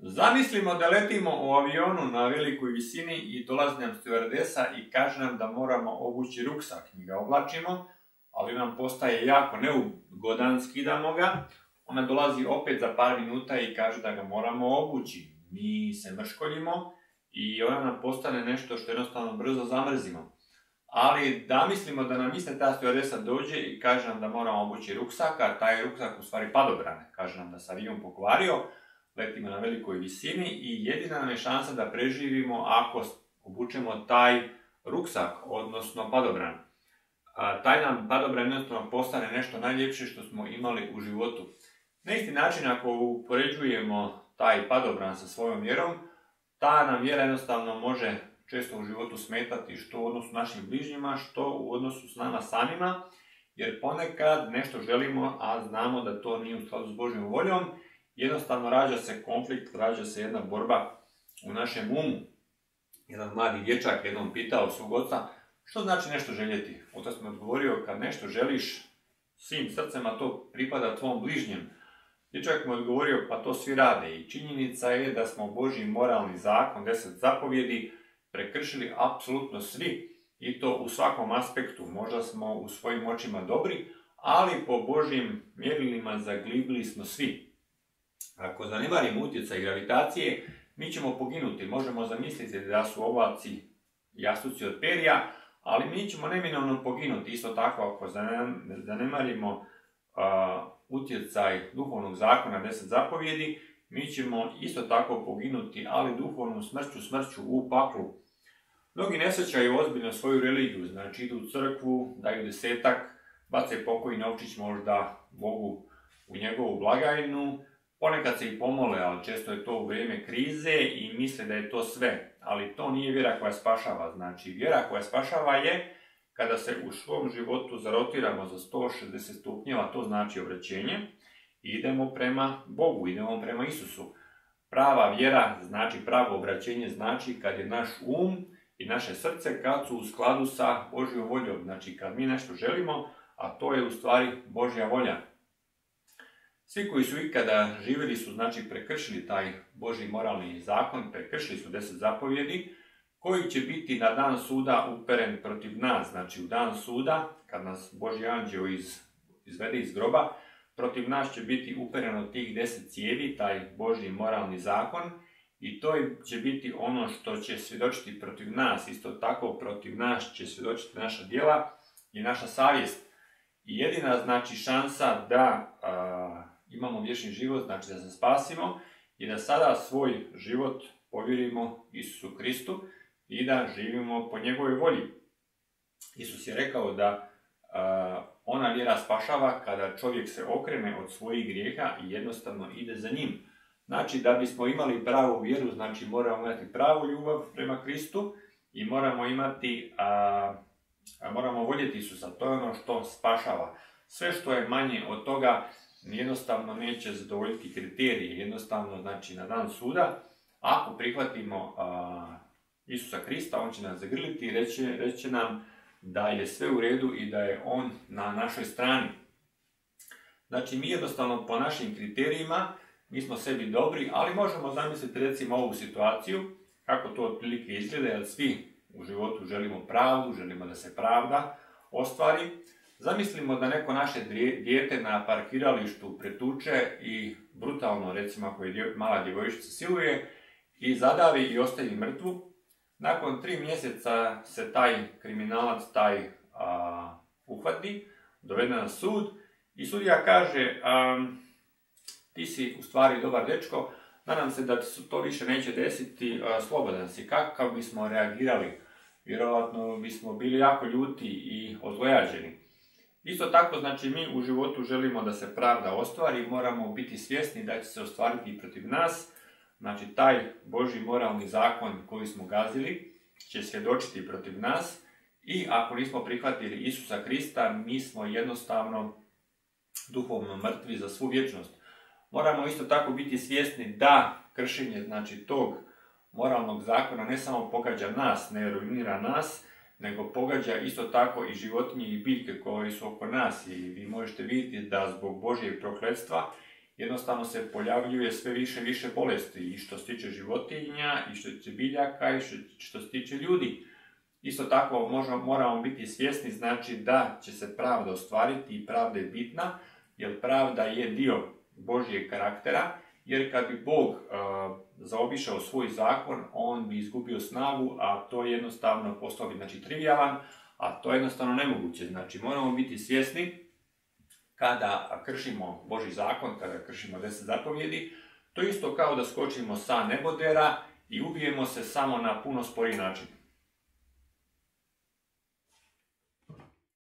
Zamislimo da letimo u avionu na velikoj visini i dolazi nam stjuardesa i kaže nam da moramo obući ruksak. Mi ga oblačimo, ali nam postaje jako neugodan, skidamo ga. Ona dolazi opet za par minuta i kaže da ga moramo obući. Mi se mrškoljimo i ona nam postane nešto što jednostavno brzo zamrzimo. Ali da mislimo da nam iste ta stjuardesa dođe i kaže nam da moramo obući ruksak, a taj ruksak u stvari padobran. Kaže nam da se avion pokvario, letimo na velikoj visini i jedina nam je šansa da preživimo ako obučemo taj ruksak, odnosno padobran. Taj nam padobran jednostavno postane nešto najljepše što smo imali u životu. Na isti način ako upoređujemo taj padobran sa svojom vjerom, ta nam vjera jednostavno može često u životu smetati što u odnosu s našim bližnjima, što u odnosu s nama samima, jer ponekad nešto želimo, a znamo da to nije u skladu s Božjom voljom. Jednostavno rađa se konflikt, rađa se jedna borba u našem umu. Jedan mladi dječak jednom pitao svog oca, što znači nešto željeti? Otac mi odgovorio, kad nešto želiš svim srcem, a to pripada tvom bližnjem. Dječak mu odgovorio, pa to svi rade i činjenica je da smo Božji moralni zakon, 10 zapovjedi, prekršili apsolutno svi i to u svakom aspektu. Možda smo u svojim očima dobri, ali po Božjim mjerilima zaglibili smo svi. Ako zanemarimo utjecaj gravitacije, mi ćemo poginuti. Možemo zamisliti da su ovaci jastuci od perja, ali mi ćemo neminovno poginuti. Isto tako, ako zanemarimo utjecaj duhovnog zakona 10 zapovjedi, mi ćemo isto tako poginuti, ali duhovnom smrću u paklu. Mnogi ne shvaćaju ozbiljno svoju religiju, znači idu u crkvu, daju desetak, bace pokoji novčić možda Bogu u njegovu blagajnu, ponekad se i pomole, ali često je to u vrijeme krize i misle da je to sve. Ali to nije vjera koja spašava. Znači, vjera koja spašava je kada se u svom životu zarotiramo za 160 stupnjeva, to znači obraćenje, i idemo prema Bogu, idemo prema Isusu. Prava vjera znači pravo obraćenje, znači kad je naš um i naše srce kad su u skladu sa Božjom voljom. Znači kad mi nešto želimo, a to je u stvari Božja volja. Svi koji su ikada živjeli su znači prekršili taj Božji moralni zakon, prekršili su 10 zapovjedi, koji će biti na dan suda uperen protiv nas. Znači u dan suda, kad nas Božji anđeo izvede iz groba, protiv nas će biti upereno tih 10 cijevi, taj Božji moralni zakon, i to će biti ono što će svjedočiti protiv nas. Isto tako protiv nas će svjedočiti naša djela i naša savjest. I jedina znači šansa da imamo vječni život, znači da se spasimo, i da sada svoj život povjerimo Isusu Kristu i da živimo po njegovoj volji. Isus je rekao da ona vjera spašava kada čovjek se okrene od svojih grijeha i jednostavno ide za njim. Znači da bismo imali pravu vjeru, znači moramo imati pravu ljubav prema Kristu i moramo voljeti Isusa. To je ono što spašava. Sve što je manje od toga jednostavno neće zadovoljiti kriterije. Jednostavno, znači na dan suda, ako prihvatimo Isusa Krista, on će nas zagrliti i reći će nam da je sve u redu i da je on na našoj strani. Znači mi jednostavno po našim kriterijima, mi smo sebi dobri, ali možemo zamisliti recimo ovu situaciju, kako to otprilike izgleda, jer svi u životu želimo pravdu, želimo da se pravda ostvari. Zamislimo da neko naše dijete na parkiralištu pretuče i brutalno, recimo ako je mala djevojčica, siluje i zadavi i ostavi mrtvu. Nakon 3 mjeseca se taj kriminalac uhvati, dovede na sud i sudija kaže ti si u stvari dobar dečko, nadam se da to više neće desiti, slobodan si. Kako bismo reagirali? Vjerojatno bismo bili jako ljuti i ozlojađeni. Isto tako, znači mi u životu želimo da se pravda ostvari, moramo biti svjesni da će se ostvariti i protiv nas. Znači taj Božji moralni zakon koji smo gazili će svjedočiti protiv nas i ako nismo prihvatili Isusa Krista, mi smo jednostavno duhovno mrtvi za svu vječnost. Moramo isto tako biti svjesni da kršenje znači tog moralnog zakona ne samo pogađa nas, ne ruinira nas, nego pogađa isto tako i životinje i biljke koje su oko nas. I vi možete vidjeti da zbog Božjeg prokletstva jednostavno se pojavljuje sve više i više bolesti, i što se tiče životinja, i što se tiče biljaka, i što se tiče ljudi. Isto tako moramo biti svjesni, znači da će se pravda ostvariti i pravda je bitna, jer pravda je dio Božjeg karaktera, jer kad bi Bog zaobišao svoj zakon, on bi izgubio snagu, a to jednostavno postao bi trivijalan, a to je jednostavno nemoguće. Znači moramo biti svjesni kada kršimo Božji zakon, kada kršimo 10 zapovjedi, to isto kao da skočimo sa nebodera i ubijemo se samo na puno sporiji način.